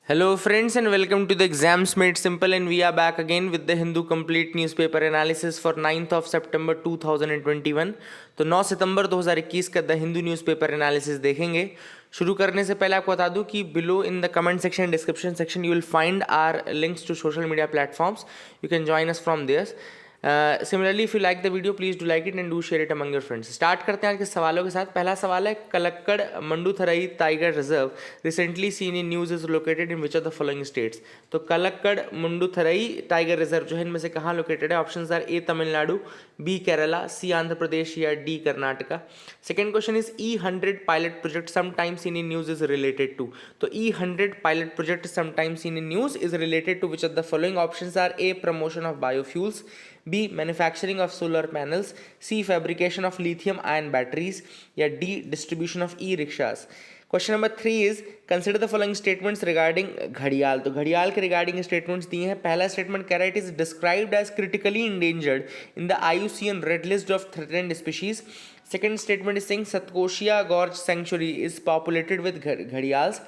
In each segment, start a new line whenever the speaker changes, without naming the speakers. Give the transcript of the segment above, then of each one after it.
Hello, friends, and welcome to the Exams Made Simple. And we are back again with the Hindu Complete Newspaper Analysis for 9th of September 2021. तो 9 सितंबर 2021 का the Hindu newspaper analysis देखेंगे. शुरू करने से पहले आपको बता दूं कि below in the comment section description section you will find our links to social media platforms. You can join us from there. Similarly if you like the video please do like it and do share it among your friends. Start करते हैं आज के सवालों के साथ. पहला सवाल है, Kalakkad Mundanthurai tiger reserve recently seen in news is located in which of the following states. तो कलक्कड़ मंडूथरई टाइगर रिजर्व जो है इनमें से कहाँ लोकेटेड है? Options are A Tamil Nadu, B Kerala, C Andhra Pradesh या D Karnataka. Second question is E100 pilot project sometimes seen in news is related to. तो E100 pilot project sometimes seen in news is related to which of the following. Options are A promotion of biofuels, B manufacturing of solar panels, C fabrication of lithium ion batteries या D distribution of e-rickshaws. Question number 3 is consider the following statements regarding घड़ियाल. तो घड़ियाल के regarding statements दिए हैं. पहला statement कह रहा है it is described as critically endangered in the IUCN red list of threatened species. Second statement is saying Satkosia gorge sanctuary is populated with gharials.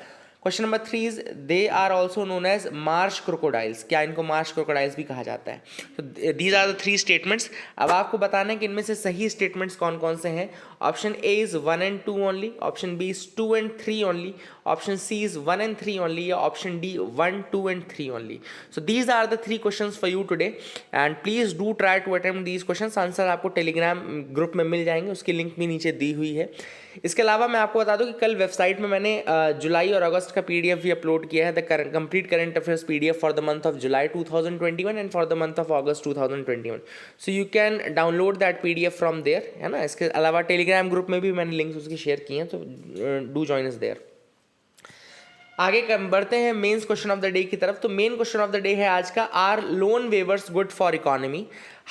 Question number 3 is they are also known as marsh crocodiles. क्या इनको Marsh crocodiles भी कहा जाता है? तो these are the 3 statements. अब आपको बताना है कि इनमें से सही स्टेटमेंट्स कौन कौन से हैं. Option A is 1 and 2 only, option B is 2 and 3 only, option C is 1 and 3 only या option D 1, 2 and 3 only. So these are the 3 questions for you today and please do try to attempt these questions. Answer आपको Telegram group में मिल जाएंगे, उसकी link भी नीचे दी हुई है. इसके अलावा मैं आपको बता दूं कि कल वेबसाइट में मैंने जुलाई और अगस्त का PDF भी अपलोड किया है. The complete current affairs PDF for the month of July 2021 and for the month of August 2021. So you can download that PDF from there, है ना. इसके अलावा टेलीग्राम ग्रुप में भी मैंने लिंक्स उसकी शेयर किए हैं, तो डू जॉइन अस देयर. आगे बढ़ते हैं mains question of the day की तरफ. तो main question of the day है आज का, are loan waivers good for economy?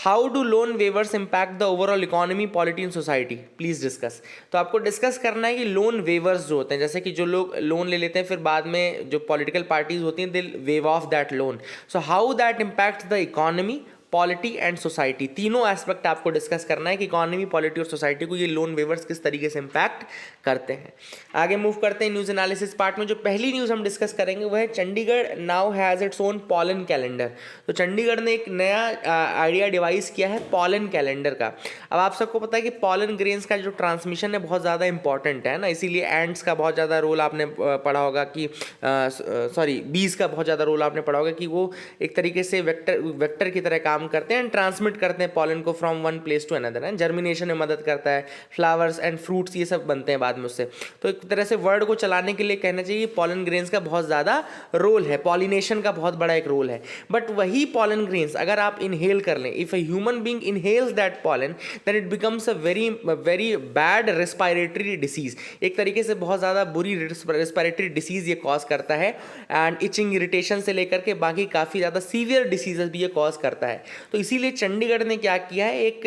How do loan waivers impact the overall economy, polity and society? Please discuss. तो आपको डिस्कस करना है कि लोन वेवर्स जो होते हैं, जैसे कि जो लोग लोन ले लेते हैं फिर बाद में जो पॉलिटिकल पार्टीज होती हैं they waive off that loan. So how that impact the economy, polity and society. तीनों एस्पेक्ट आपको डिस्कस करना है कि इकोनॉमी, पॉलिटी और सोसाइटी को ये लोन वेवर्स किस तरीके से इम्पैक्ट करते हैं. आगे मूव करते हैं न्यूज़ एनालिसिस पार्ट में. जो पहली न्यूज़ हम डिस्कस करेंगे वह है Chandigarh now has its own pollen calendar. तो चंडीगढ़ ने एक नया आइडिया डिवाइस किया है पॉलन कैलेंडर का. अब आप सबको पता है कि पॉलन ग्रेन्स का जो ट्रांसमिशन है बहुत ज़्यादा इंपॉर्टेंट है ना, इसीलिए एंड्स का बहुत ज़्यादा रोल आपने पढ़ा होगा कि बीज का बहुत ज़्यादा रोल आपने पढ़ा होगा कि वो एक तरीके से वेक्टर की तरह काम करते हैं एंड ट्रांसमिट करते हैं पॉलन को from one place to another. And germination में मदद करता है, फ्लावर्स एंड फ्रूट्स ये सब बनते हैं बाद में उससे. तो एक तरह से वर्ड को चलाने के लिए कहना चाहिए पॉलन ग्रेन्स का बहुत ज़्यादा रोल है, पॉलिनेशन का बहुत बड़ा एक रोल है. बट वही पॉलन ग्रेन्स अगर आप इनहेल कर लें, if a human being inhales that pollen then it becomes a very bad respiratory disease. एक तरीके से बहुत ज़्यादा बुरी रेस्पिरेटरी डिसीज ये कॉज करता है एंड इचिंग, इरिटेशन से लेकर के बाकी काफ़ी ज़्यादा सीवियर डिसीजेस भी ये कॉज करता है. तो इसीलिए चंडीगढ़ ने क्या किया है, एक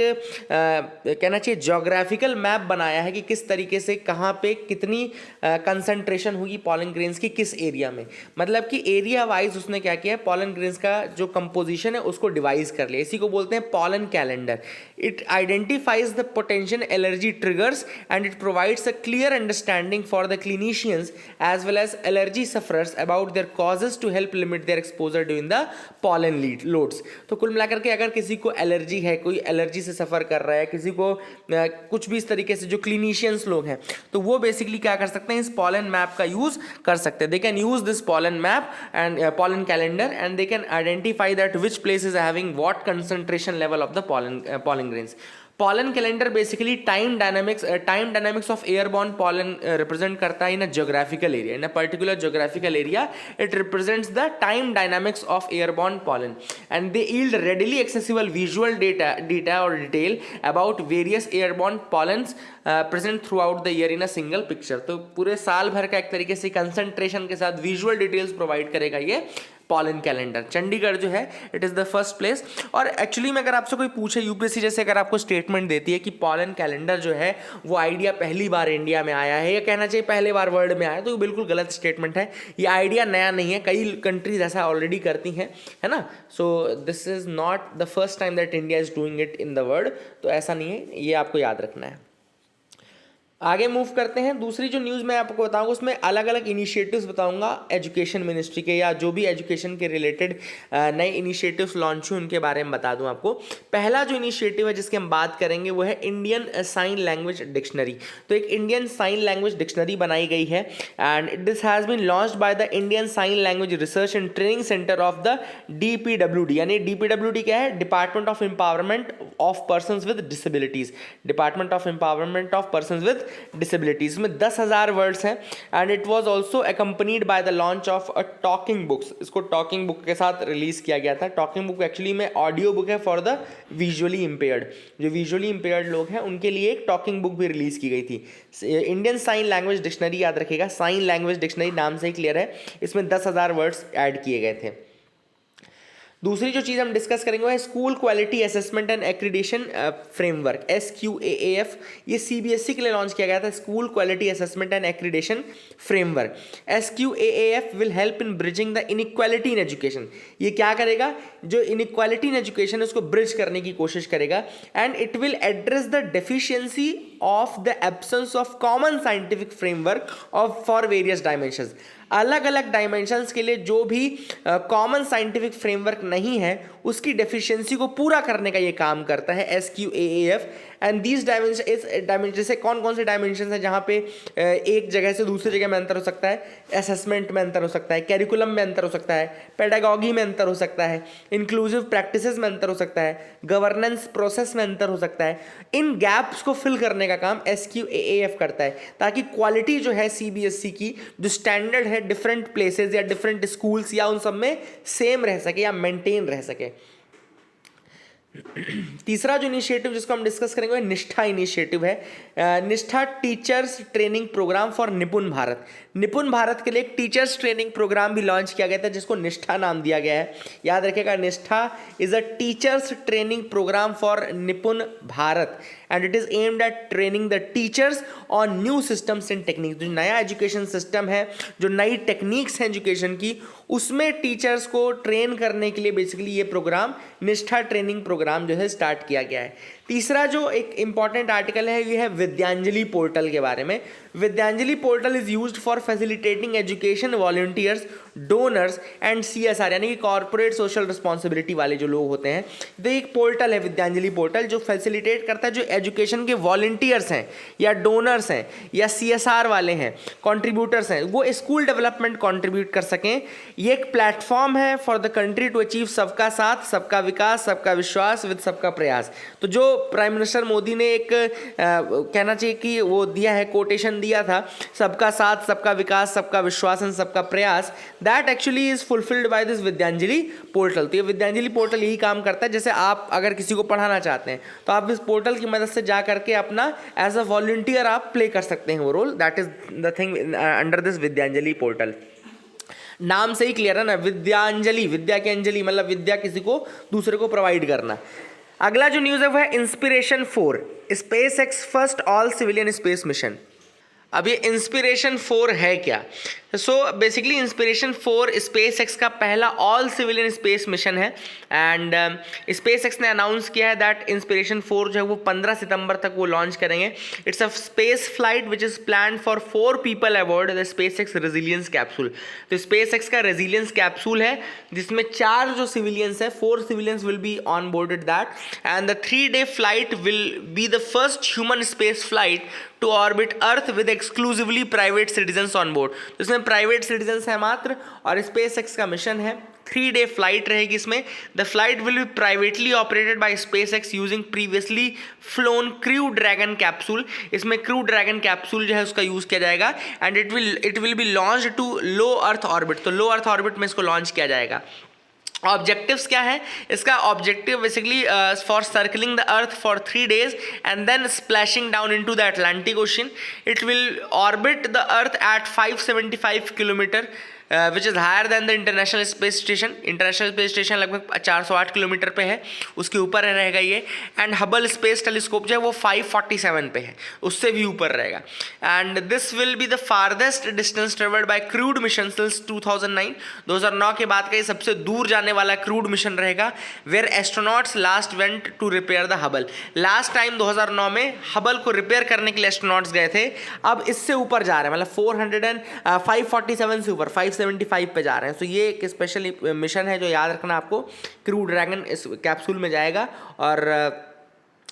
कहना चाहिए ज्योग्राफिकल मैप बनाया है कि किस तरीके से कहाँ पे कितनी कंसंट्रेशन होगी पॉलन ग्रेन्स की किस एरिया में. मतलब कि एरिया वाइज उसने क्या किया है, पॉलन ग्रेन्स का जो कंपोजिशन है उसको डिवाइज कर लिया. इसी को बोलते हैं pollen calendar. It identifies the potential allergy triggers and it provides a clear understanding for the clinicians as well as allergy sufferers about their causes to help limit their exposure during the pollen loads. तो कुल मिलाकर के अगर किसी को allergy है, कोई allergy से सफ़र कर रहा है, किसी को कुछ भी इस तरीके से जो क्लिनिशियंस लोग हैं, तो वो बेसिकली क्या कर सकते हैं, इस पॉलन मैप का यूज़ कर सकते हैं. They can use this pollen map and pollen calendar and they can identify that which place is having what concentration level of the pollen grains. Pollen calendar basically time dynamics of airborne pollen represent करता है in a geographical area. In a particular geographical area it represents the time dynamics of airborne pollen and they yield readily accessible visual data और detail about various airborne pollens present through out the year in a single picture. तो पूरे साल भर का एक तरीके से concentration के साथ विजुअल डिटेल्स प्रोवाइड करेगा ये पॉलन कैलेंडर. चंडीगढ़ जो है it is the first place. और एक्चुअली में अगर आपसे कोई पूछे, यूपीएससी जैसे अगर आपको स्टेटमेंट देती है कि पॉलन कैलेंडर जो है वो आइडिया पहली बार इंडिया में आया है या कहना चाहिए पहली बार वर्ल्ड में आया, तो ये बिल्कुल गलत स्टेटमेंट है. ये आइडिया नया नहीं है, कई कंट्रीज ऐसा ऑलरेडी करती हैं, है ना. So this is not the first time that India is doing it in the world. तो ऐसा नहीं है, ये आपको याद रखना है. आगे मूव करते हैं। दूसरी जो न्यूज़ मैं आपको बताऊंगा उसमें अलग अलग इनिशिएटिव्स बताऊंगा एजुकेशन मिनिस्ट्री के, या जो भी एजुकेशन के रिलेटेड नए इनिशिएटिव्स लॉन्च हुए उनके बारे में बता दूं आपको। पहला जो इनिशिएटिव है जिसकी हम बात करेंगे वो है इंडियन साइन लैंग्वेज डिक्शनरी। तो एक इंडियन साइन लैंग्वेज डिक्शनरी बनाई गई है and this has been launched by the Indian sign language research and training centre of the DPWD। यानी DPWD क्या है? Department of empowerment of persons with disabilities. Department of empowerment of persons with disabilities में 10,000 words हैं and it was also accompanied by the launch of a talking books. इसको talking book के साथ release किया गया था। टॉकिंग बुक एक्चुअली में audio book है फॉर द विजुअली इम्पेयर्ड। जो विजुअली इम्पेयर्ड लोग हैं उनके लिए एक टॉकिंग बुक भी रिलीज की गई थी। इंडियन साइन लैंग्वेज डिक्शनरी याद रखिएगा, साइन लैंग्वेज डिक्शनरी नाम से ही क्लियर है। इसमें 10,000 वर्ड्स ऐड किए गए थे। दूसरी जो चीज़ हम डिस्कस करेंगे वो है school quality assessment and accreditation framework, SQAAF। ये CBSE के लिए लॉन्च किया गया था, school quality assessment and accreditation framework. SQAAF will help in bridging the inequality in education. ये क्या करेगा? जो इनइक्वालिटी इन एजुकेशन है उसको ब्रिज करने की कोशिश करेगा and it will address the deficiency of the absence of common scientific framework of for various dimensions. अलग अलग डायमेंशंस के लिए जो भी कॉमन साइंटिफिक फ्रेमवर्क नहीं है उसकी डेफिशिएंसी को पूरा करने का ये काम करता है SQAAF। एंड दीज डायमेंशन जैसे कौन कौन से डायमेंशन हैं जहाँ पे एक जगह से दूसरी जगह में अंतर हो सकता है? असेसमेंट में अंतर हो सकता है, कैरिकुलम में अंतर हो सकता है, पेडागॉगी में अंतर हो सकता है, इंक्लूसिव प्रैक्टिसेस में अंतर हो सकता है, गवर्नेंस प्रोसेस में अंतर हो सकता है। इन गैप्स को फिल करने का काम SQAAF करता है ताकि क्वालिटी जो है CBSE की जो स्टैंडर्ड है डिफरेंट प्लेसेस या डिफरेंट स्कूल्स या उन सब में सेम रह सके या मेंटेन रह सके। तीसरा जो इनिशिएटिव जिसको हम डिस्कस करेंगे वो निष्ठा इनिशिएटिव है। निष्ठा teachers training program for Nipun Bharat. निपुण भारत के लिए एक टीचर्स ट्रेनिंग प्रोग्राम भी लॉन्च किया गया था जिसको निष्ठा नाम दिया गया है। याद रखिएगा, Nishtha is a teachers training program for Nipun Bharat and it is aimed at training the teachers on new systems and techniques. जो नया एजुकेशन सिस्टम है, जो नई टेक्निक्स हैं एजुकेशन की, उसमें टीचर्स को ट्रेन करने के लिए बेसिकली ये प्रोग्राम निष्ठा ट्रेनिंग प्रोग्राम जो है स्टार्ट किया गया है। तीसरा जो एक इंपॉर्टेंट आर्टिकल है ये है विद्यांजलि पोर्टल के बारे में। Vidyanjali portal is used for facilitating education volunteers, donors and CSR यानी कि कॉर्पोरेट सोशल रिस्पॉन्सिबिलिटी वाले जो लोग होते हैं। तो एक पोर्टल है विद्यांजलि पोर्टल जो फैसिलिटेट करता है जो एजुकेशन के वॉलंटियर्स हैं या डोनर्स हैं या CSR वाले हैं, कॉन्ट्रीब्यूटर्स हैं, वो स्कूल डेवलपमेंट कॉन्ट्रीब्यूट कर सकें। ये एक प्लेटफॉर्म है for the country to achieve सबका साथ, सबका विकास, सबका विश्वास विद सबका प्रयास। तो जो प्राइम मिनिस्टर मोदी ने एक कहना चाहिए कि वो दिया है, कोटेशन दिया था, सबका साथ, सबका विकास, सबका विश्वास एंड सबका प्रयास, that actually is fulfilled by this Vidyanjali portal. तो ये विद्यांजलि पोर्टल यही काम करता है, जैसे आप अगर किसी को पढ़ाना चाहते हैं तो आप इस पोर्टल की मदद से जा करके अपना एज अ वॉलंटियर आप प्ले कर सकते हैं वो role. That is the thing under this Vidyanjali portal. नाम से ही क्लियर है ना, विद्यांजलि, विद्या की अंजलि मतलब विद्या किसी को दूसरे को प्रोवाइड करना। अगला जो न्यूज़ है वो है inspiration 4, SpaceX first all civilian space mission. अब ये इंस्पिरेशन 4 है क्या? सो बेसिकली इंस्पिरेशन 4 SpaceX का पहला ऑल सिविलियन स्पेस मिशन है एंड SpaceX ने अनाउंस किया है दैट इंस्पिरेशन 4 जो है वो 15 सितंबर तक वो लॉन्च करेंगे। It's a space flight which is planned for 4 people aboard the SpaceX resilience capsule. तो SpaceX का रेजिलियंस कैप्सूल है जिसमें 4 जो सिविलियंस है, 4 civilians will be on boarded that and the 3-day flight will be the first human space flight to orbit Earth with exclusively private citizens on board. तो इसमें private citizens है मात्र और SpaceX का मिशन है। 3-day flight रहेगी इसमें। The flight will be privately operated by SpaceX using previously flown Crew Dragon capsule. इसमें क्रू ड्रैगन कैप्सूल जो है उसका यूज़ किया जाएगा and it will be launched to low earth orbit. तो लो अर्थ ऑर्बिट में इसको लॉन्च किया जाएगा। ऑब्जेक्टिव्स क्या है इसका? Objective basically for circling the earth for 3 days and then splashing down into the Atlantic Ocean. It will orbit the earth at 575 kilometre which is higher than the International Space Station. International Space Station लगभग 408 kilometre पे है, उसके ऊपर रहेगा ये। And Hubble space telescope जो है वो 547 पे है, उससे भी ऊपर रहेगा। And this will be the farthest distance travelled by crude mission since 2009 के बाद का ये सबसे दूर जाने आने वाला क्रूड मिशन रहेगा, where astronauts last went to repair the Hubble. Last time 2009 में हबल को रिपेयर करने के लिए एस्ट्रोनॉट्स गए थे, अब इससे ऊपर जा रहे हैं, मतलब 547 से ऊपर 575 पे जा रहे हैं। तो ये एक स्पेशल मिशन है जो याद रखना आपको, क्रू ड्रैगन इस कैप्सूल में जाएगा, और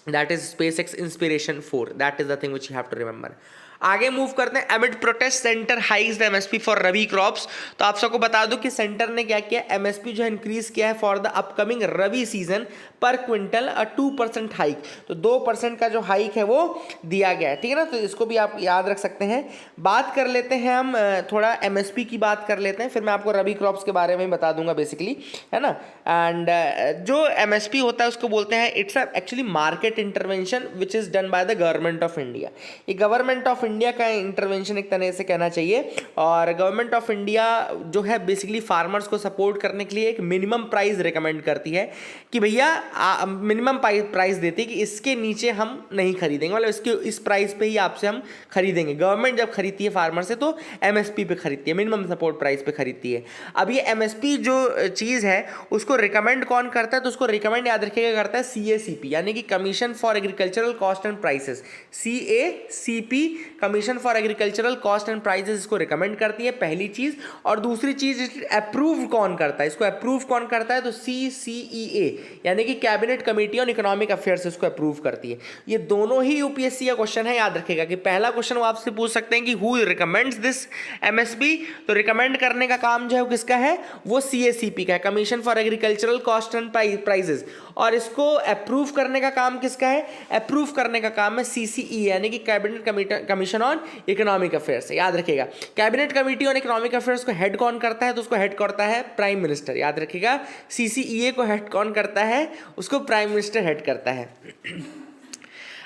that is SpaceX Inspiration 4, that is the thing which you have to remember. आगे मूव करते हैं। Amid protest centre hikes the MSP for rabi crops. तो आप सबको बता दूं कि सेंटर ने क्या किया, MSP जो है इंक्रीज किया है for the upcoming rabi season पर क्विंटल 2% हाइक। तो 2% का जो हाइक है वो दिया गया है, ठीक है ना। तो इसको भी आप याद रख सकते हैं। बात कर लेते हैं हम थोड़ा MSP की बात कर लेते हैं, फिर मैं आपको रबी क्रॉप्स के बारे में बता दूंगा बेसिकली, है ना। एंड जो MSP होता है उसको बोलते हैं it's actually market intervention which is done by the government of India. ये गवर्नमेंट ऑफ इंडिया का इंटरवेंशन एक तरह से कहना चाहिए, और गवर्नमेंट ऑफ इंडिया जो है बेसिकली फार्मर्स को सपोर्ट करने के लिए एक मिनिमम प्राइस रिकमेंड करती है कि भैया मिनिमम प्राइस देती है कि इसके नीचे हम नहीं खरीदेंगे, मतलब इसके इस प्राइस पे ही आपसे हम खरीदेंगे। गवर्नमेंट जब खरीदती है फार्मर से तो MSP पे खरीदती है, मिनिमम सपोर्ट प्राइस पे खरीदती है। अब ये MSP जो चीज़ है उसको रिकमेंड कौन करता है, तो उसको रिकमेंड याद रखिएगा करता है CACP, यानी कि commission for agricultural cost and prices. CACP commission for agricultural cost and prices इसको रिकमेंड करती है, पहली चीज। और दूसरी चीज अप्रूव कौन करता है, इसको अप्रूव कौन करता है, तो CCEA यानी कि cabinet committee on economic affairs इसको अप्रूव करती है। ये दोनों ही UPSC का क्वेश्चन है, याद रखिएगा कि पहला क्वेश्चन वो आपसे पूछ सकते हैं कि हु रिकमेंड्स दिस MSP, तो रिकमेंड करने का काम जो है वो किसका है, वो CACP का है, commission for agricultural cost and prices. और इसको अप्रूव करने का काम किसका है, अप्रूव करने का काम है CCE यानी कि cabinet commission on economic affairs. याद रखिएगा cabinet committee on economic affairs को हेड कौन करता है, तो उसको हेड करता है प्राइम मिनिस्टर। याद रखिएगा CCEA को हेड कौन करता है, उसको प्राइम मिनिस्टर हेड करता है।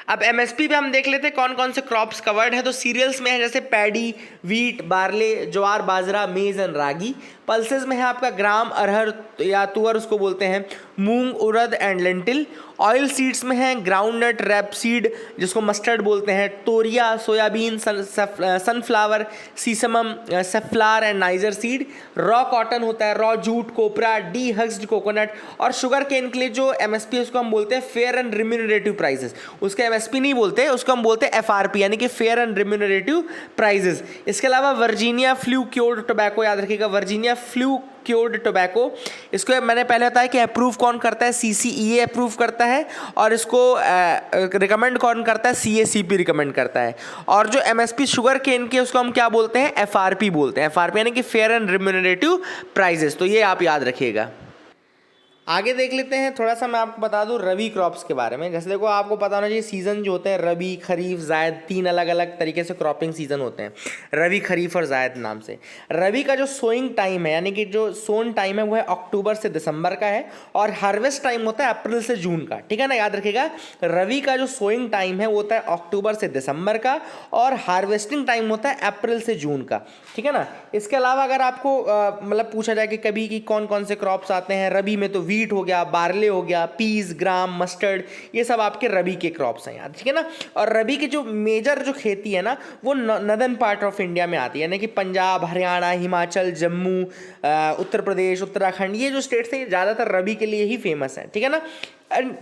अब MSP पे हम देख लेते हैं कौन कौन से क्रॉप्स कवर्ड है। तो सीरियल्स में है जैसे पैडी, वीट, बार्ले, ज्वार, बाजरा, मेज एंड रागी। पल्सेस में है आपका ग्राम, अरहर या तुअर उसको बोलते हैं, moong, urad and lentil. Oil seeds में है ग्राउंडनट, रैपसीड जिसको मस्टर्ड बोलते हैं, toria, soybean, sunflower, sesamum, safflower and niger seed. Raw cotton होता है, raw jute, copra, dehusked coconut. और शुगर केन के लिए जो MSP है उसको हम बोलते हैं फेयर एंड रिम्यूनरेटिव प्राइसेस। उसके MSP नहीं बोलते, उसको हम बोलते हैं FRP यानी कि फेयर एंड रिम्यूनरेटिव प्राइसेस। इसके अलावा वर्जीनिया फ्लू क्योर्ड टोबैको, याद रखिएगा वर्जीनिया फ्लू क्योर्ड टोबैको, इसको मैंने पहले बताया कि अप्रूव कौन करता है, CCEA अप्रूव करता है, और इसको रिकमेंड कौन करता है, CACP रिकमेंड करता है। और जो MSP शुगर केन के उसको हम क्या बोलते हैं, FRP बोलते हैं। FRP यानी कि फेयर एंड रिम्यूनरेटिव प्राइजेस। तो ये आप याद रखिएगा। आगे देख लेते हैं, थोड़ा सा मैं आपको बता दूं रबी क्रॉप्स के बारे में। जैसे देखो आपको पता होना चाहिए सीज़न जो होते हैं रबी, खरीफ, जायद, 3 अलग अलग तरीके से क्रॉपिंग सीज़न होते हैं, रबी, खरीफ और जायद नाम से। रबी का जो सोइंग टाइम है यानी कि जो सोन टाइम है वो है अक्टूबर से दिसंबर का है, और हार्वेस्ट टाइम होता है अप्रैल से जून का, ठीक है ना। याद रखिएगा रबी का जो सोइंग टाइम है वो होता है अक्टूबर से दिसंबर का, और हार्वेस्टिंग टाइम होता है अप्रैल से जून का, ठीक है ना। इसके अलावा अगर आपको मतलब पूछा जाए कि कभी की कौन कौन से क्रॉप्स आते हैं रबी में, तो वीट हो गया, बार्ले हो गया, पीस, ग्राम, मस्टर्ड, ये सब आपके रबी के क्रॉप्स हैं यार, ठीक है ना। और रबी की जो मेजर जो खेती है ना वो नदर्न पार्ट ऑफ इंडिया में आती है, यानी कि पंजाब, हरियाणा, हिमाचल, जम्मू, उत्तर प्रदेश, उत्तराखंड, ये जो स्टेट्स हैं ज़्यादातर रबी के लिए ही फेमस है, ठीक है ना। एंड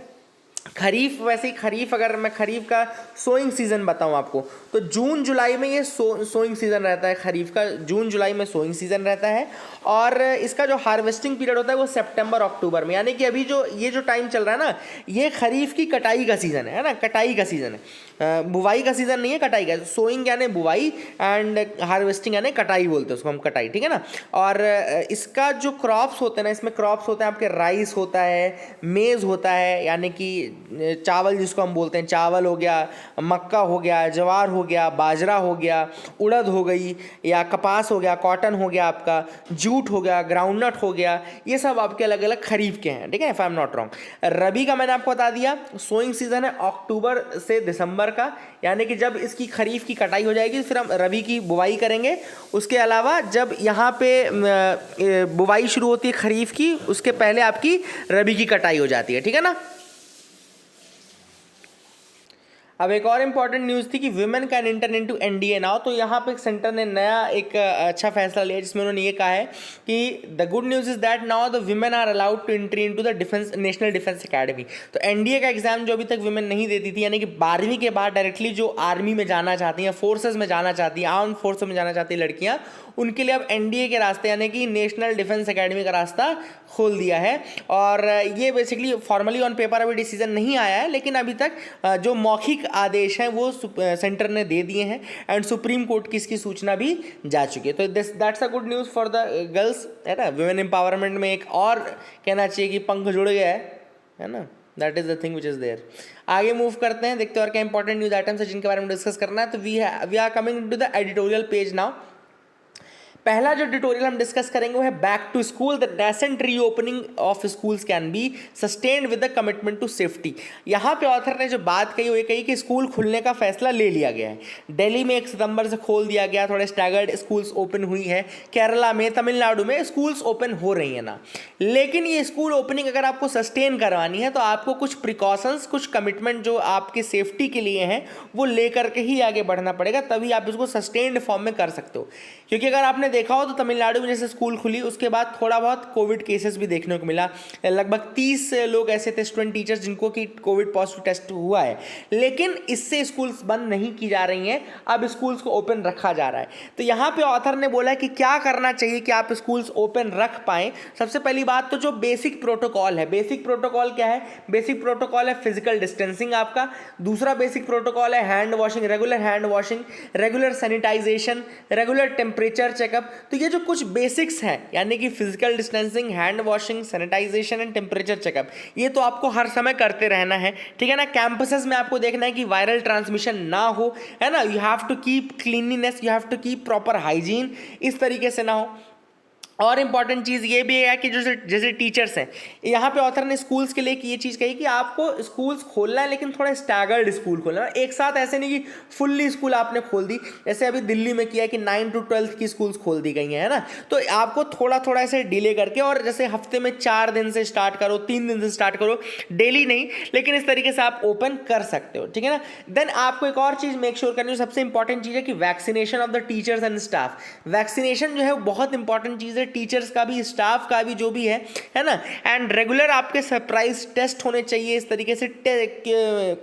खरीफ, वैसे ही खरीफ, अगर मैं खरीफ का सोइंग सीज़न बताऊं आपको तो जून जुलाई में ये सोइंग सीज़न रहता है। खरीफ का जून जुलाई में सोइंग सीज़न रहता है, और इसका जो हार्वेस्टिंग पीरियड होता है वो सितंबर अक्टूबर में, यानी कि अभी जो ये जो टाइम चल रहा है ना ये खरीफ की कटाई का सीज़न है ना, कटाई का सीज़न है, बुवाई का सीज़न नहीं है, कटाई का। सोइंग यानी बुवाई एंड हार्वेस्टिंग यानी कटाई बोलते हैं उसको हम, कटाई, ठीक है ना। और इसका जो क्रॉप्स होते हैं ना, इसमें क्रॉप्स होते हैं आपके राइस होता है, मेज़ होता है यानी कि चावल जिसको हम बोलते हैं, चावल हो गया, मक्का हो गया, ज्वार हो गया, बाजरा हो गया, उड़द हो गई, या कपास हो गया, कॉटन हो गया आपका, जूट हो गया, ग्राउंडनट हो गया, ये सब आपके अलग अलग खरीफ के हैं, ठीक है, if I am not wrong. Rabi का मैंने आपको बता दिया, सोइंग सीजन है अक्टूबर से दिसंबर का, यानी कि जब इसकी खरीफ की कटाई हो जाएगी फिर हम रबी की बुवाई करेंगे। उसके अलावा जब यहाँ पे बुवाई शुरू होती है खरीफ की, उसके पहले आपकी रबी की कटाई हो जाती है, ठीक है ना। अब एक और इम्पॉर्टेंट न्यूज़ थी कि women can inter into NDA now. तो यहाँ पे सेंटर ने नया एक अच्छा फैसला लिया जिसमें उन्होंने ये कहा है कि the good news is that now the women are allowed to entry into the defence national defence academy. तो एनडीए का एग्जाम जो अभी तक विमेन नहीं देती थी, यानी कि 12वीं के बाद डायरेक्टली जो आर्मी में जाना चाहती हैं, फोर्सेज में जाना चाहती हैं, आर्म फोर्सेज में जाना चाहती हैं लड़कियाँ, उनके लिए अब एनडीए के रास्ते यानी कि नेशनल डिफेंस एकेडमी का रास्ता खोल दिया है। और ये बेसिकली फॉर्मली ऑन पेपर अभी डिसीजन नहीं आया है, लेकिन अभी तक जो मौखिक आदेश हैं वो सेंटर ने दे दिए हैं एंड सुप्रीम कोर्ट की इसकी सूचना भी जा चुकी है। तो that's a good news for the girls, है ना। वुमेन एम्पावरमेंट में एक और कहना चाहिए कि पंख जुड़ गया है ना। That is the thing which is there. आगे मूव करते हैं, देखते हैं और क्या इंपॉर्टेंट न्यूज आइटम्स है जिनके बारे में डिस्कस करना है। तो we are coming to the editorial page now. पहला जो ट्यूटोरियल हम डिस्कस करेंगे वो है back to school, the nascent reopening of schools can be sustained with the commitment to safety. यहाँ पे ऑथर ने जो बात कही वो ये कही कि स्कूल खुलने का फैसला ले लिया गया है। दिल्ली में 1 सितंबर से खोल दिया गया, थोड़े स्टैगर्ड स्कूल्स ओपन हुई है। केरला में, तमिलनाडु में स्कूल्स ओपन हो रही है ना, लेकिन ये स्कूल ओपनिंग अगर आपको सस्टेन करवानी है तो आपको कुछ प्रिकॉशंस, कुछ कमिटमेंट जो आपके सेफ्टी के लिए हैं वो लेकर के ही आगे बढ़ना पड़ेगा, तभी आप इसको सस्टेन्ड फॉर्म में कर सकते हो। क्योंकि अगर आपने देखा हो तो तमिलनाडु में जैसे स्कूल खुली उसके बाद थोड़ा बहुत कोविड केसेस भी देखने को मिला। लगभग 30 लोग ऐसे थे, स्टूडेंट टीचर्स, जिनको कि कोविड पॉजिटिव टेस्ट हुआ है, लेकिन इससे स्कूल्स बंद नहीं की जा रही हैं, अब स्कूल्स को ओपन रखा जा रहा है। तो यहाँ पे ऑथर ने बोला कि क्या करना चाहिए कि आप स्कूल्स ओपन रख पाएं। सबसे पहली बात तो जो बेसिक प्रोटोकॉल है, बेसिक प्रोटोकॉल क्या है? बेसिक प्रोटोकॉल है फिजिकल डिस्टेंसिंग आपका। दूसरा बेसिक प्रोटोकॉल है hand washing, regular hand washing, regular sanitization, regular temperature checkup. तो ये जो कुछ बेसिक्स हैं, यानी कि physical distancing, hand washing, sanitization and temperature checkup, ये तो आपको हर समय करते रहना है, ठीक है ना। कैंपसेस में आपको देखना है कि वायरल ट्रांसमिशन ना हो, है ना। You have to keep cleanliness, you have to keep proper hygiene, इस तरीके से ना हो। और इंपॉर्टेंट चीज़ ये भी है कि जैसे टीचर्स हैं, यहाँ पे ऑथर ने स्कूल्स के लिए ये चीज़ कही कि आपको स्कूल्स खोलना है, लेकिन थोड़ा स्टैगर्ड स्कूल खोलना है। एक साथ ऐसे नहीं कि फुल्ली स्कूल आपने खोल दी, जैसे अभी दिल्ली में किया कि 9 to 12 की स्कूल्स खोल दी गई हैं, है ना। तो आपको थोड़ा थोड़ा ऐसे डिले करके, और जैसे हफ्ते में 4 दिन से स्टार्ट करो, 3 दिन से स्टार्ट करो, डेली नहीं, लेकिन इस तरीके से आप ओपन कर सकते हो, ठीक है ना। देन आपको एक और चीज़ मेक श्योर करनी है, सबसे इंपॉर्टेंट चीज़ है कि vaccination of the teachers and staff. Vaccination जो है बहुत इंपॉर्टेंट चीज़ है, टीचर्स का भी, स्टाफ का भी, जो भी है ना। एंड रेगुलर आपके सरप्राइज टेस्ट होने चाहिए, इस तरीके से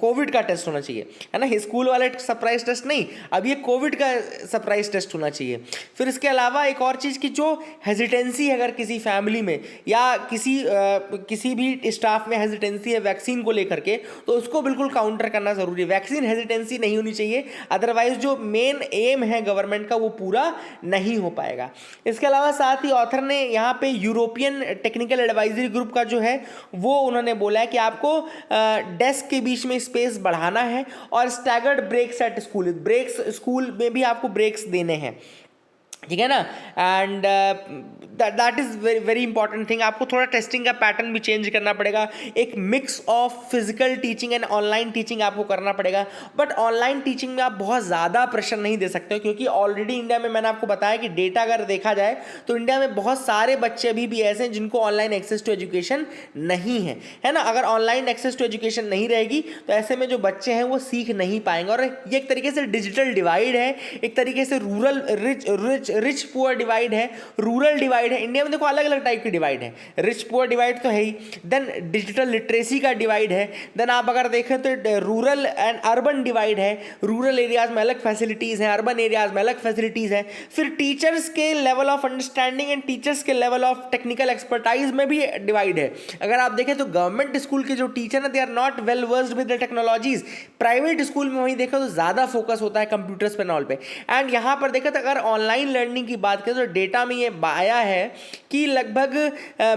कोविड का टेस्ट होना चाहिए, है ना। स्कूल वाले सरप्राइज टेस्ट नहीं, अब ये कोविड का सरप्राइज टेस्ट होना चाहिए। फिर इसके अलावा एक और चीज़ की जो हेजिटेंसी है अगर किसी फैमिली में या किसी भी स्टाफ में हेजिटेंसी है वैक्सीन को लेकर के, तो उसको बिल्कुल काउंटर करना जरूरी है। वैक्सीन हेजिटेंसी नहीं होनी चाहिए, अदरवाइज जो मेन एम है गवर्नमेंट का वो पूरा नहीं हो पाएगा। इसके अलावा साथ ही ऑथर ने यहाँ पे यूरोपियन टेक्निकल एडवाइजरी ग्रुप का जो है वो उन्होंने बोला है कि आपको डेस्क के बीच में स्पेस बढ़ाना है, और staggered breaks at school, breaks school में भी आपको ब्रेक्स देने हैं, ठीक है ना। And that is very important thing. आपको थोड़ा टेस्टिंग का पैटर्न भी चेंज करना पड़ेगा, एक mix of physical teaching and online teaching आपको करना पड़ेगा। बट ऑनलाइन टीचिंग में आप बहुत ज़्यादा प्रेशर नहीं दे सकते हो, क्योंकि ऑलरेडी इंडिया में मैंने आपको बताया कि डेटा अगर देखा जाए तो इंडिया में बहुत सारे बच्चे अभी भी ऐसे हैं जिनको ऑनलाइन एक्सेस टू एजुकेशन नहीं है ना। अगर ऑनलाइन एक्सेस टू एजुकेशन नहीं रहेगी तो ऐसे में जो बच्चे हैं वो सीख नहीं पाएंगे, और ये एक तरीके से डिजिटल डिवाइड है, एक तरीके से रूरल रिच पुअर डिवाइड है, रूरल डिवाइड है। इंडिया में देखो अलग अलग टाइप की डिवाइड है, रिच पुअर डिवाइड तो है ही, देन डिजिटल लिटरेसी का डिवाइड है, देन आप अगर देखें तो रूरल एंड अर्बन डिवाइड है, रूरल एरियाज में अलग फैसिलिटीज़ हैं, अर्बन एरियाज में अलग फैसिलिटीज़ हैं। फिर टीचर्स के level of understanding and teachers के लेवल ऑफ टेक्निकल एक्सपर्टाइज में भी डिवाइड है। अगर आप देखें तो गवर्नमेंट स्कूल के जो टीचर हैं they are not well versed with the technologies, private school में वहीं देखा तो ज़्यादा फोकस होता है कंप्यूटर्स पे नॉल पे। एंड यहाँ पर देखा तो अगर ऑनलाइन लर्निंग की बात करें तो डेटा में ये आया है कि लगभग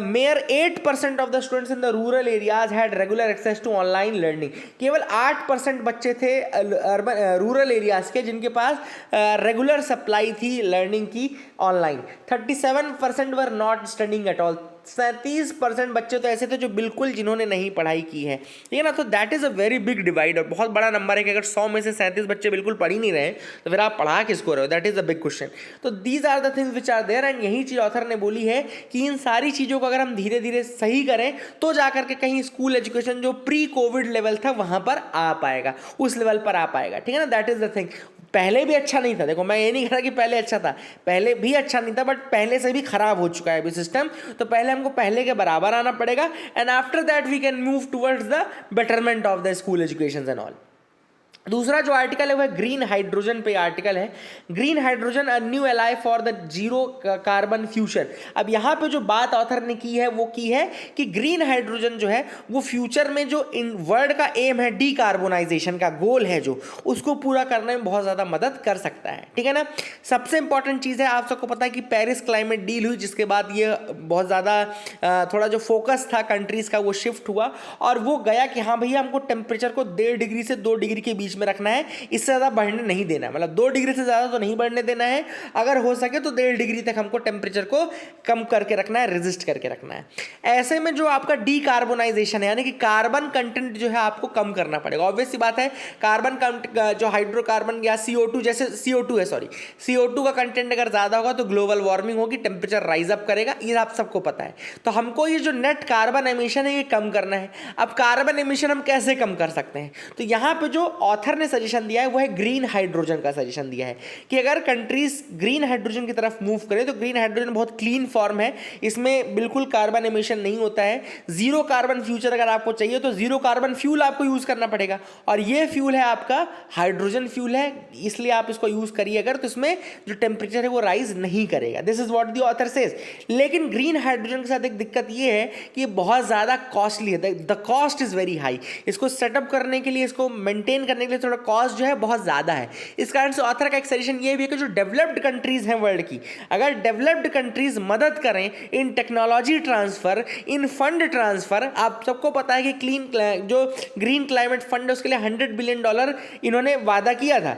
mere 8% of the students in the rural areas had regular access to online learning. केवल 8% बच्चे थे रूरल एरियाज के जिनके पास रेगुलर सप्लाई थी लर्निंग की online. 37% were not studying at all, 37% बच्चे तो ऐसे थे जो बिल्कुल जिन्होंने नहीं पढ़ाई की है, ठीक है ना। तो that is a very big divide और बहुत बड़ा नंबर है कि अगर 100 में से 37 बच्चे बिल्कुल पढ़ ही नहीं रहे तो फिर आप पढ़ा किसको रहे हो, that is a big question. तो these are the things which are there and यही चीज़ ऑथर ने बोली है कि इन सारी चीज़ों को अगर हम धीरे धीरे सही करें तो जाकर के कहीं स्कूल एजुकेशन जो प्री कोविड लेवल था वहाँ पर आ पाएगा, उस लेवल पर आ पाएगा, ठीक है ना। That is the thing. पहले भी अच्छा नहीं था, देखो मैं ये नहीं कह रहा कि पहले अच्छा था, पहले भी अच्छा नहीं था, बट पहले से भी खराब हो चुका है अभी सिस्टम। तो पहले हमको पहले के बराबर आना पड़ेगा and after that we can move towards the betterment of the school education and all. दूसरा जो आर्टिकल है वह ग्रीन हाइड्रोजन पे आर्टिकल है। Green hydrogen a new ally for the zero carbon future. अब यहाँ पे जो बात ऑथर ने की है वो की है कि ग्रीन हाइड्रोजन जो है वो फ्यूचर में जो इन वर्ल्ड का एम है, डीकार्बोनाइजेशन का गोल है जो, उसको पूरा करने में बहुत ज़्यादा मदद कर सकता है, ठीक है ना। सबसे इंपॉर्टेंट चीज़ है, आप सबको पता है कि पेरिस क्लाइमेट डील हुई जिसके बाद ये बहुत ज़्यादा थोड़ा जो फोकस था कंट्रीज़ का वो शिफ्ट हुआ और वो गया कि हाँ भैया हमको टेम्परेचर को 1.5 डिग्री से 2 डिग्री के बीच में रखना है, इससे ज़्यादा बढ़ने नहीं देना है, मतलब 2 डिग्री से ज़्यादा तो नहीं बढ़ने देना है, अगर हो सके तो 1.5 डिग्री तक हमको टेम्परेचर को कम करके रखना है, रेजिस्ट करके रखना है। ऐसे में जो आपका डीकार्बोनाइजेशन है यानी कि कार्बन कंटेंट जो है आपको कम करना पड़ेगा। ऑब्वियस सी बात है, कार्बन जो हाइड्रोकार्बन या CO2 जैसे CO2 है, सॉरी CO2 का कंटेंट अगर ज़्यादा होगा तो ग्लोबल वार्मिंग होगी, टेम्परेचर राइज अप करेगा, ये आप सबको पता है। तो हमको ये जो नेट कार्बन एमिशन है ये कम करना है। अब कार्बन एमिशन हम कैसे कम कर सकते हैं, तो यहाँ पे जो ऑथर ने सजेशन दिया है वो है ग्रीन हाइड्रोजन का सजेशन दिया है कि अगर कंट्रीज ग्रीन हाइड्रोजन की तरफ मूव करें तो ग्रीन हाइड्रोजन बहुत क्लीन फॉर्म है, इसमें बिल्कुल कार्बन एमिशन नहीं होता है। जीरो कार्बन फ्यूचर अगर आपको चाहिए तो जीरो कार्बन फ्यूल आपको यूज करना पड़ेगा और ये फ्यूल है आपका हाइड्रोजन फ्यूल है, इसलिए आप इसको यूज करिए अगर, तो इसमें जो टेम्परेचर है वो राइज नहीं करेगा। This is what the author says. लेकिन ग्रीन हाइड्रोजन के साथ एक दिक्कत ये है कि ये बहुत ज्यादा कॉस्टली है, the cost is very high. इसको सेटअप करने के लिए, इसको मेंटेन करने के लिए थोड़ा कॉस्ट जो है बहुत ज़्यादा है। इस कारण से ऑथर का एक सजेशन ये भी है कि जो डेवलप्ड कंट्रीज़ हैं वर्ल्ड की, अगर डेवलप्ड कंट्रीज़ मदद करें इन टेक्नोलॉजी ट्रांसफ़र, इन फंड ट्रांसफ़र, आप सबको पता है कि जो ग्रीन क्लाइमेट फंड है उसके लिए $100 बिलियन इन्होंने वादा किया था,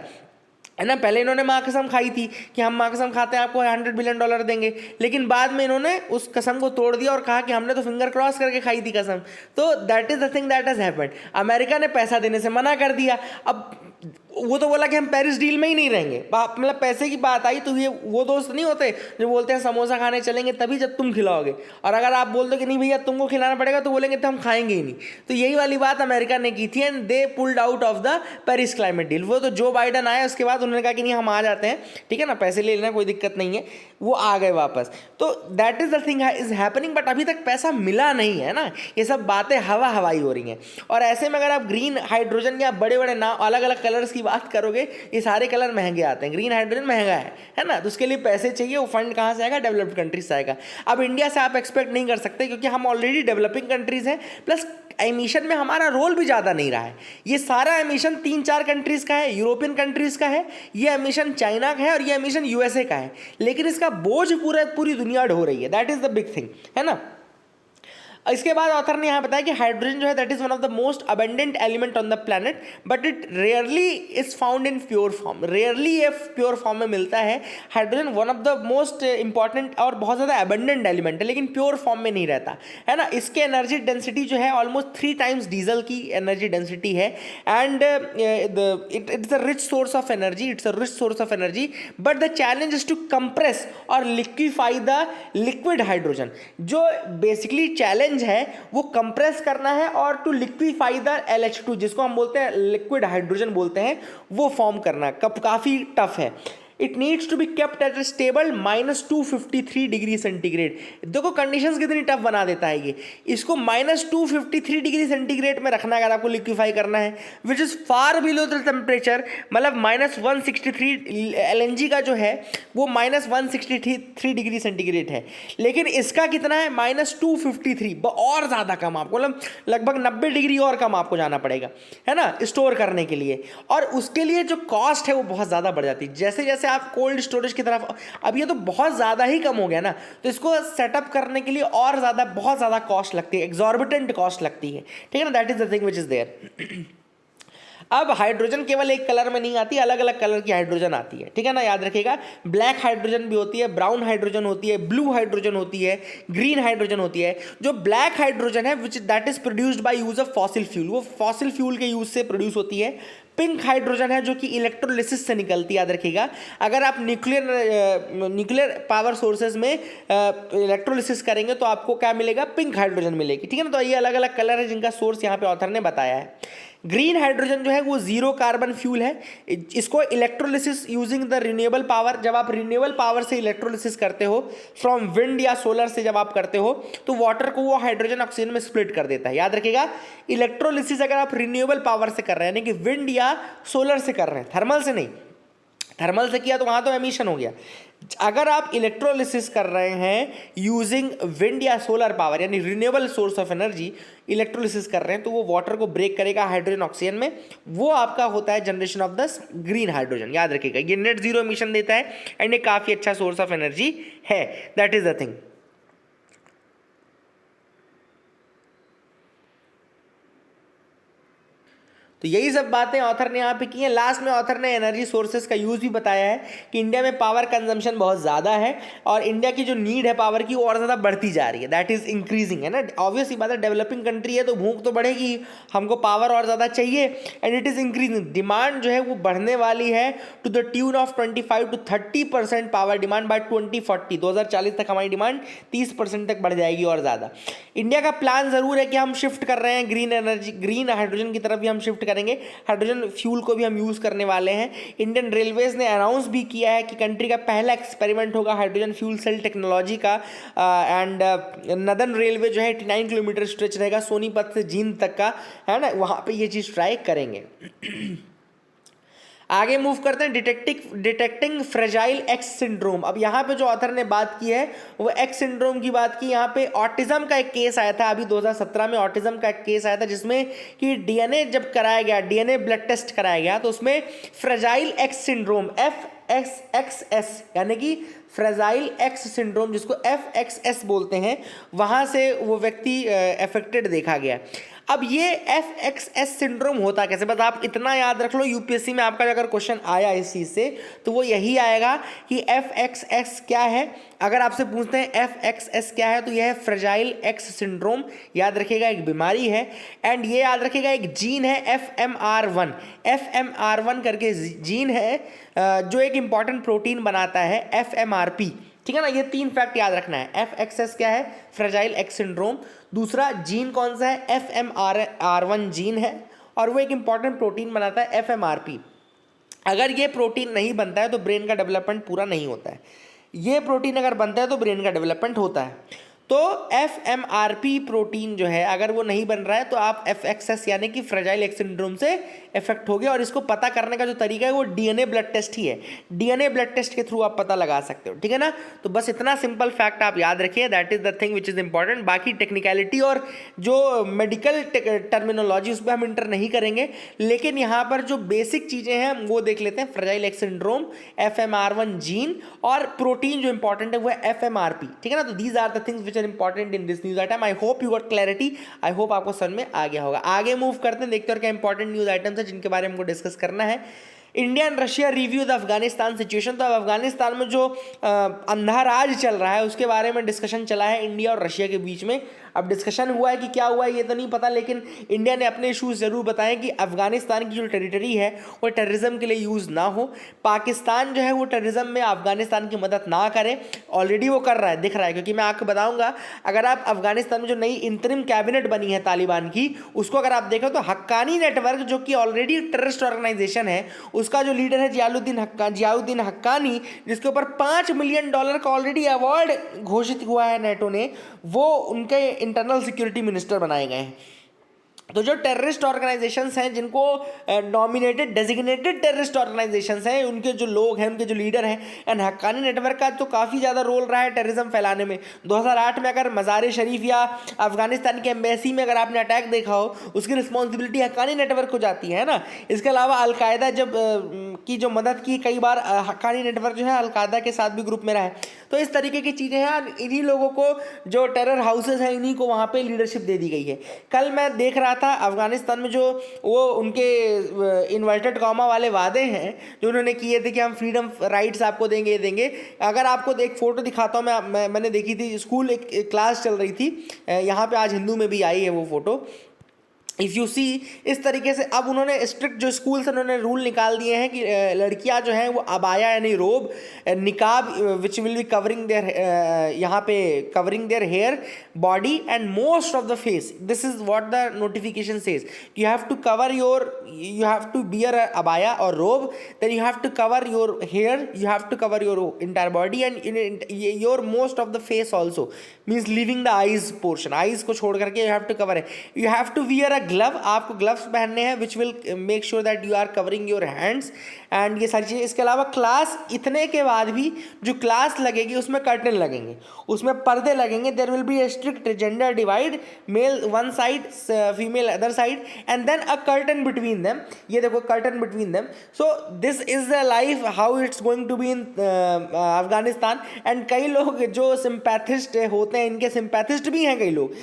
है ना। पहले इन्होंने माँ कसम खाई थी कि हम माँ कसम खाते हैं आपको $100 बिलियन देंगे, लेकिन बाद में इन्होंने उस कसम को तोड़ दिया और कहा कि हमने तो फिंगर क्रॉस करके खाई थी कसम। तो that is the thing that has happened. America ने पैसा देने से मना कर दिया। अब वो तो बोला कि हम पेरिस डील में ही नहीं रहेंगे, मतलब पैसे की बात आई तो ये वो दोस्त नहीं होते जो बोलते हैं समोसा खाने चलेंगे तभी जब तुम खिलाओगे, और अगर आप बोल दो कि नहीं भैया तुमको खिलाना पड़ेगा तो बोलेंगे तो हम खाएंगे ही नहीं। तो यही वाली बात अमेरिका ने की थी and they pulled out of the Paris climate deal. वो तो जो बाइडन आया उसके बाद उन्होंने कहा कि नहीं हम आ जाते हैं, ठीक है ना, पैसे ले लेना कोई दिक्कत नहीं है, वो आ गए वापस। तो that is the thing is happening, but अभी तक पैसा मिला नहीं है ना, ये सब बातें हवा हवाई हो रही हैं। और ऐसे में अगर आप ग्रीन हाइड्रोजन या बड़े बड़े नाम अलग अलग कलर्स की बात करोगे, ये सारे कलर महंगे आते हैं, ग्रीन हाइड्रोजन महंगा है ना, तो उसके लिए पैसे चाहिए, वो फंड कहाँ से आएगा, डेवलप्ड कंट्रीज से आएगा। अब इंडिया से आप एक्सपेक्ट नहीं कर सकते क्योंकि हम ऑलरेडी डेवलपिंग कंट्रीज हैं, प्लस एमिशन में हमारा रोल भी ज़्यादा नहीं रहा है। ये सारा एमिशन 3-4 कंट्रीज का है, यूरोपियन कंट्रीज का है, ये एमिशन चाइना का है और ये एमिशन यूएसए का है, लेकिन इसका बोझ पूरी दुनिया ढो रही है। That is the big thing, है ना। इसके बाद ऑथर ने यहाँ बताया कि हाइड्रोजन जो है that is one of the most abundant element on the planet, but it rarely is found in pure form. Rarely ये प्योर फॉर्म में मिलता है। Hydrogen one of the most important और बहुत ज़्यादा अबंडेंट एलिमेंट है, लेकिन प्योर फॉर्म में नहीं रहता, है ना। इसके एनर्जी डेंसिटी जो है ऑलमोस्ट 3 टाइम्स डीजल की एनर्जी डेंसिटी है and it's a rich source of energy, but the challenge is to compress और लिक्विफाई द लिक्विड हाइड्रोजन। जो बेसिकली चैलेंज है वो कंप्रेस करना है और टू लिक्विफाई द LH2 जिसको हम बोलते हैं लिक्विड हाइड्रोजन बोलते हैं, वो फॉर्म करना काफी टफ है। It needs to be kept at a stable -253 degree centigrade. देखो कंडीशंस कितनी टफ बना देता है ये, इसको -253 डिग्री सेंटीग्रेड में रखना है अगर आपको लिक्विफाई करना है, which is far below the temperature. मतलब -163 LNG का जो है वो -163 डिग्री सेंटीग्रेड है, लेकिन इसका कितना है -253, और ज़्यादा कम आपको, मतलब लगभग 90 डिग्री और कम आपको जाना पड़ेगा, है ना, स्टोर करने के लिए। और उसके लिए जो कॉस्ट है वो बहुत ज़्यादा बढ़ जाती है। जैसे जैसे आप कोल्ड स्टोरेज की तरफ, अब ये तो बहुत ज़्यादा ही कम हो गया ना, तो इसको सेटअप करने के लिए और ज़्यादा बहुत ज़्यादा कॉस्ट लगती है, एग्जॉर्बिटेंट कॉस्ट लगती है, ठीक है ना। That is the thing which is there. अब हाइड्रोजन केवल एक कलर में नहीं आती, अलग अलग कलर की हाइड्रोजन आती है, ठीक है ना, याद रखिएगा। ब्लैक हाइड्रोजन भी होती है, ब्राउन हाइड्रोजन होती है, ब्लू हाइड्रोजन होती है, ग्रीन हाइड्रोजन होती है। जो ब्लैक हाइड्रोजन है which that is produced by use of fossil fuel, वो फॉसिल फ्यूल के यूज से प्रोड्यूस होती है। पिंक हाइड्रोजन है जो कि इलेक्ट्रोलिसिस से निकलती है, याद रखिएगा। अगर आप न्यूक्लियर पावर सोर्सेज में इलेक्ट्रोलिसिस करेंगे तो आपको क्या मिलेगा, पिंक हाइड्रोजन मिलेगी, ठीक है ना। तो ये अलग अलग कलर है जिनका सोर्स यहाँ पे ऑथर ने बताया है। ग्रीन हाइड्रोजन जो है वो जीरो कार्बन फ्यूल है। इसको electrolysis using the renewable power, जब आप रिन्यूएबल पावर से इलेक्ट्रोलिसिस करते हो फ्रॉम विंड या सोलर से जब आप करते हो तो वाटर को वो हाइड्रोजन ऑक्सीजन में स्प्लिट कर देता है, याद रखिएगा। इलेक्ट्रोलिसिस अगर आप रिन्यूएबल पावर से कर रहे हैं, यानी कि विंड या सोलर से कर रहे हैं, थर्मल से नहीं। थर्मल से किया तो वहाँ तो एमिशन हो गया। अगर आप इलेक्ट्रोलिसिस कर रहे हैं यूजिंग विंड या सोलर पावर यानी renewable source of energy, electrolysis कर रहे हैं तो वो वाटर को ब्रेक करेगा हाइड्रोजन ऑक्सीजन में, वो आपका होता है generation of the green hydrogen, याद रखिएगा। ये नेट जीरो एमिशन देता है एंड ये काफ़ी अच्छा सोर्स ऑफ एनर्जी है, दैट इज द थिंग। तो यही सब बातें ऑथर ने यहाँ पे की हैं। लास्ट में ऑथर ने एनर्जी सोर्सेज का यूज़ भी बताया है कि इंडिया में पावर कंजम्पशन बहुत ज़्यादा है और इंडिया की जो नीड है पावर की वो और ज़्यादा बढ़ती जा रही है, दैट इज़ इंक्रीजिंग, है ना। ऑब्वियस ही बात है, डेवलपिंग कंट्री है तो भूख तो बढ़ेगी, हमको पावर और ज़्यादा चाहिए and it is increasing. Demand जो है वो बढ़ने वाली है to the tune of 25 to 30% power demand by 2040। 2040 तक हमारी डिमांड 30% तक बढ़ जाएगी और ज़्यादा। इंडिया का प्लान ज़रूर है कि हम शिफ्ट कर रहे हैं ग्रीन एनर्जी, ग्रीन हाइड्रोजन की तरफ भी हम शिफ्ट करेंगे, हाइड्रोजन फ्यूल को भी हम यूज करने वाले हैं। इंडियन रेलवेज ने अनाउंस भी किया है कि कंट्री का पहला एक्सपेरिमेंट होगा हाइड्रोजन फ्यूल सेल टेक्नोलॉजी का एंड नदर्न रेलवे जो है 89 किलोमीटर स्ट्रेच रहेगा सोनीपत से जींद तक का, है ना, वहां पे ये चीज ट्राई करेंगे। आगे मूव करते हैं, डिटेक्टिंग फ्रेजाइल एक्स सिंड्रोम। अब यहाँ पे जो ऑथर ने बात की है वो एक्स सिंड्रोम की बात की। यहाँ पे ऑटिज्म का एक केस आया था अभी 2017 में, ऑटिज्म का एक केस आया था जिसमें कि डीएनए जब कराया गया, डीएनए ब्लड टेस्ट कराया गया तो उसमें फ्रेजाइल एक्स सिंड्रोम FXS यानी कि फ्रेजाइल एक्स सिंड्रोम जिसको FXS बोलते हैं, वहाँ से वो व्यक्ति अफेक्टेड देखा गया। अब ये FXS सिंड्रोम होता कैसे, बस आप इतना याद रख लो, यूपीएससी में आपका अगर क्वेश्चन आया इस चीज़ से तो वो यही आएगा कि FXS क्या है। अगर आपसे पूछते हैं FXS क्या है तो यह है फ्रेजाइल एक्स सिंड्रोम, याद रखिएगा एक बीमारी है एंड ये याद रखिएगा एक जीन है FMR1 करके जीन है जो एक इंपॉर्टेंट प्रोटीन बनाता है FMRP, ठीक है ना। ये 3 फैक्ट याद रखना है। FXS क्या है, फ्रेजाइल एक्स सिंड्रोम, दूसरा जीन कौन सा है, FMR1 जीन है और वो एक इंपॉर्टेंट प्रोटीन बनाता है FMRP। अगर ये प्रोटीन नहीं बनता है तो ब्रेन का डेवलपमेंट पूरा नहीं होता है, ये प्रोटीन अगर बनता है तो ब्रेन का डेवलपमेंट होता है। तो FMRP प्रोटीन जो है अगर वो नहीं बन रहा है तो आप FXS यानी कि फ्रेजाइल एक्स सिंड्रोम से इफेक्ट हो गया। और इसको पता करने का जो तरीका है वो डीएनए ब्लड टेस्ट ही है, डीएनए ब्लड टेस्ट के थ्रू आप पता लगा सकते हो, ठीक है ना। तो बस इतना सिंपल फैक्ट आप याद रखिए, that is the thing which is important. बाकी टेक्निकलिटी और जो मेडिकल टर्मिनोलॉजी उस पर हम इंटर नहीं करेंगे, लेकिन यहाँ पर जो बेसिक चीज़ें हैं वो देख लेते हैं। Fragile X syndrome, FMR1 gene और प्रोटीन जो इंपॉर्टेंट है वो है FMRP, ठीक है ना। तो these are the things which are important in this news item. I hope you got clarity, I hope आपको समझ में आ गया होगा। आगे मूव करते हैं, देखते हैं क्या इंपॉर्टेंट न्यूज आइटम्स है जिनके बारे में हमको डिस्कस करना है। India and Russia review the Afghanistan situation. तो अब अफगानिस्तान में जो अंधा राज चल रहा है उसके बारे में डिस्कशन चला है इंडिया और रशिया के बीच में। अब डिस्कशन हुआ है कि क्या हुआ है ये तो नहीं पता, लेकिन इंडिया ने अपने इशूज़ ज़रूर बताएं कि अफगानिस्तान की जो टेरिटरी है वो टेररिज्म के लिए यूज़ ना हो, पाकिस्तान जो है वो टेररिज्म में अफगानिस्तान की मदद ना करे। ऑलरेडी वो कर रहा है, दिख रहा है, क्योंकि मैं आपको बताऊंगा अगर आप अफगानिस्तान में जो नई इंतरिम कैबिनेट बनी है तालिबान की उसको अगर आप देखो तो हक्कानी नेटवर्क जो कि ऑलरेडी टेररिस्ट ऑर्गेनाइजेशन है उसका जो लीडर है जियाउद्दीन हक्कानी, जिसके ऊपर $5 मिलियन का ऑलरेडी अवार्ड घोषित हुआ है नेटो ने, वो उनके इंटरनल सिक्योरिटी मिनिस्टर बनाए गए हैं। तो जो टेररिस्ट ऑर्गेनाइजेशंस हैं जिनको नॉमिनेटेड डेजिग्नेटेड टेररिस्ट ऑर्गेनाइजेशंस हैं, उनके जो लोग हैं, उनके जो लीडर हैं, एंड हक्कानी नेटवर्क का तो काफ़ी ज़्यादा रोल रहा है टेररिज्म फैलाने में। 2008 में अगर मज़ार शरीफ या अफगानिस्तान के एम्बेसी में अगर आपने अटैक देखा हो उसकी रिस्पॉन्सिबिलिटी हक्कानी नेटवर्क को जाती है ना। इसके अलावा अलकायदा जब की जो मदद की कई बार हक्कानी नेटवर्क जो है अलकायदा के साथ भी ग्रुप में रहा है। तो इस तरीके की चीज़ें हैं, इन्हीं लोगों को जो टेरर हाउसेज हैं इन्हीं को वहाँ पर लीडरशिप दे दी गई है। कल मैं देख रहा था अफगानिस्तान में, जो वो उनके इन्वर्टेड कॉमा वाले वादे हैं जो उन्होंने किए थे कि हम फ्रीडम राइट्स आपको देंगे, ये देंगे। अगर आपको एक फ़ोटो दिखाता हूँ मैंने देखी थी, स्कूल एक क्लास चल रही थी, यहाँ पे आज हिंदू में भी आई है वो फ़ोटो। इफ़ यू सी, इस तरीके से अब उन्होंने स्ट्रिक्ट जो स्कूल से उन्होंने रूल निकाल दिए हैं कि लड़कियां जो हैं वो अबाया यानी रोब, निकाब which will be covering their, यहाँ पे covering their hair, body and most of the face. This is what the notification says, you have to cover your, you have to wear a abaya or robe, then you have to cover your hair, you have to cover your entire body and your most of the face also, means leaving the eyes portion, eyes को छोड़ करके you have to cover है। you have to wear a glove, आपको gloves पहनने हैं which will make sure that you are covering your hands and ये सारी चीज़ें। इसके अलावा क्लास, इतने के बाद भी जो क्लास लगेगी उसमें कर्टन लगेंगे, उसमें पर्दे लगेंगे, there will be a strict gender divide, male one side, female other side and then a curtain between them। ये देखो curtain between them. So this is the life how it's going to be in Afghanistan. And कई लोग जो सिंपैथिस्ट होते हैं, इनके सिंपैथिस्ट भी हैं कई लोग।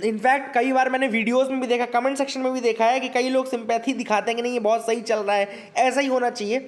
इनफैक्ट कई बार मैंने वीडियोस में भी देखा, कमेंट सेक्शन में भी देखा है कि कई लोग सिंपैथी दिखाते हैं कि नहीं ये बहुत सही चल रहा है, ऐसा ही होना चाहिए।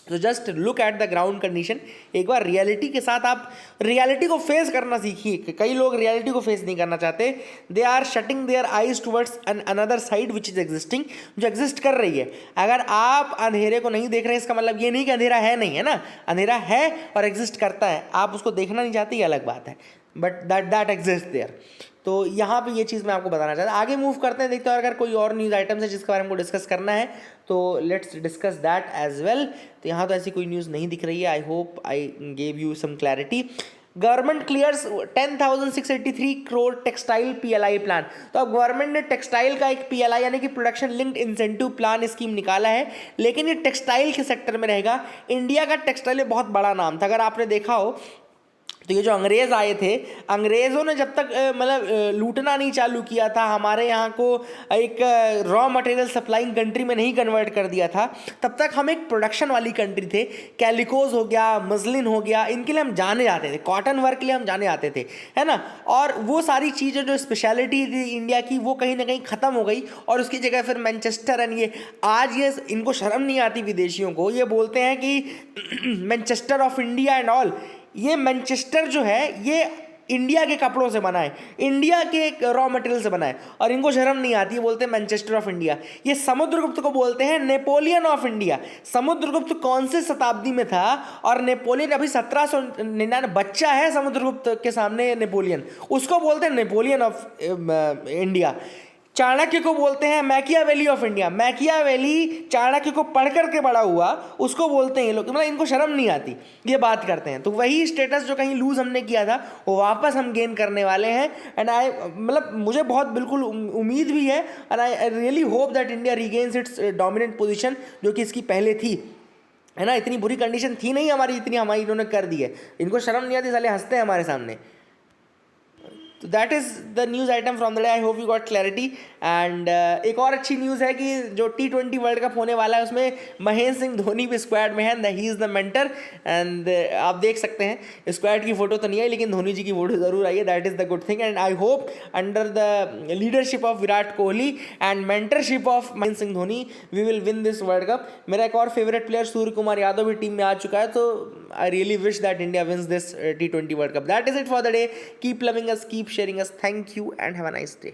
तो just look at the ground condition, एक बार रियलिटी के साथ आप रियलिटी को फेस करना सीखिए। कई लोग रियलिटी को फेस नहीं करना चाहते, they are shutting their eyes towards another side which is existing, जो एग्जिस्ट कर रही है। अगर आप अंधेरे को नहीं देख रहे हैं, इसका मतलब ये नहीं कि अंधेरा है नहीं, है ना, अंधेरा है और एग्जिस्ट करता है, आप उसको देखना नहीं चाहते, ये अलग बात है, बट दैट एग्जिस्ट देयर। तो यहाँ पे ये चीज़ मैं आपको बताना चाहता हूँ। आगे मूव करते हैं, देखते हैं अगर कोई और न्यूज़ आइटम्स है जिसके बारे में हमको डिस्कस करना है तो let's discuss that as well. तो यहाँ तो ऐसी कोई न्यूज़ नहीं दिख रही है। I hope I gave you some clarity. Government clears 10,683 crore textile PLI plan. तो अब गवर्नमेंट ने टेक्सटाइल का एक PLI यानी कि production linked incentive plan scheme निकाला है, लेकिन ये टेक्सटाइल के सेक्टर में रहेगा। इंडिया का टेक्सटाइल में बहुत बड़ा नाम था, अगर आपने देखा हो तो ये जो अंग्रेज़ आए थे, अंग्रेज़ों ने जब तक मतलब लूटना नहीं चालू किया था, हमारे यहाँ को एक रॉ मटेरियल सप्लाइंग कंट्री में नहीं कन्वर्ट कर दिया था, तब तक हम एक प्रोडक्शन वाली कंट्री थे। कैलिकोज हो गया, मसलिन हो गया, इनके लिए हम जाने जाते थे, कॉटन वर्क के लिए हम जाने जाते थे, है ना। और वो सारी चीज़ें जो स्पेशलिटी थी इंडिया की, वो कहीं ना कहीं ख़त्म हो गई और उसकी जगह फिर मैनचेस्टर एंड ये आज ये इनको शर्म नहीं आती विदेशियों को, ये बोलते हैं कि Manchester of India and all. ये मैनचेस्टर जो है ये इंडिया के कपड़ों से बना है, इंडिया के रॉ मटेरियल से बना है और इनको शर्म नहीं आती है, बोलते हैं मैनचेस्टर ऑफ इंडिया। ये समुद्रगुप्त को बोलते हैं नेपोलियन ऑफ इंडिया। समुद्रगुप्त कौन से शताब्दी में था और नेपोलियन अभी 1799, बच्चा है समुद्रगुप्त के सामने नेपोलियन, उसको बोलते हैं नेपोलियन ऑफ इंडिया। चाणक्य को बोलते हैं Machiavelli of India. Machiavelli Chanakya को पढ़ करके बड़ा हुआ, उसको बोलते हैं ये लोग, मतलब इनको शर्म नहीं आती, ये बात करते हैं। तो वही स्टेटस जो कहीं लूज हमने किया था वो वापस हम गेन करने वाले हैं। एंड आई मतलब मुझे बहुत बिल्कुल उम्मीद भी है and I really hope that India regains its dominant position जो कि इसकी पहले थी, है ना। इतनी बुरी कंडीशन थी नहीं हमारी, इतनी हमारी इन्होंने कर दी है। इनको शर्म नहीं आती, साले हंसते हैं हमारे सामने। तो that is the news item from the day. I hope you got clarity. And एक और अच्छी न्यूज़ है कि जो T20 वर्ल्ड कप होने वाला है उसमें महेंद्र सिंह धोनी भी स्क्वाड में है, he is the mentor. And आप देख सकते हैं स्क्वाड की फ़ोटो तो नहीं आई लेकिन धोनी जी की फ़ोटो ज़रूर आई है, that is the good thing. And I hope under the leadership of Virat Kohli and mentorship of Mahendra Singh Dhoni we will win this World Cup. मेरा एक और फेवरेट प्लेयर सूर्य कुमार यादव भी टीम में आ चुका है, तो I really wish that India wins this T20 World Cup. That is it for the day. Keep loving us, keep sharing us. Thank you and have a nice day.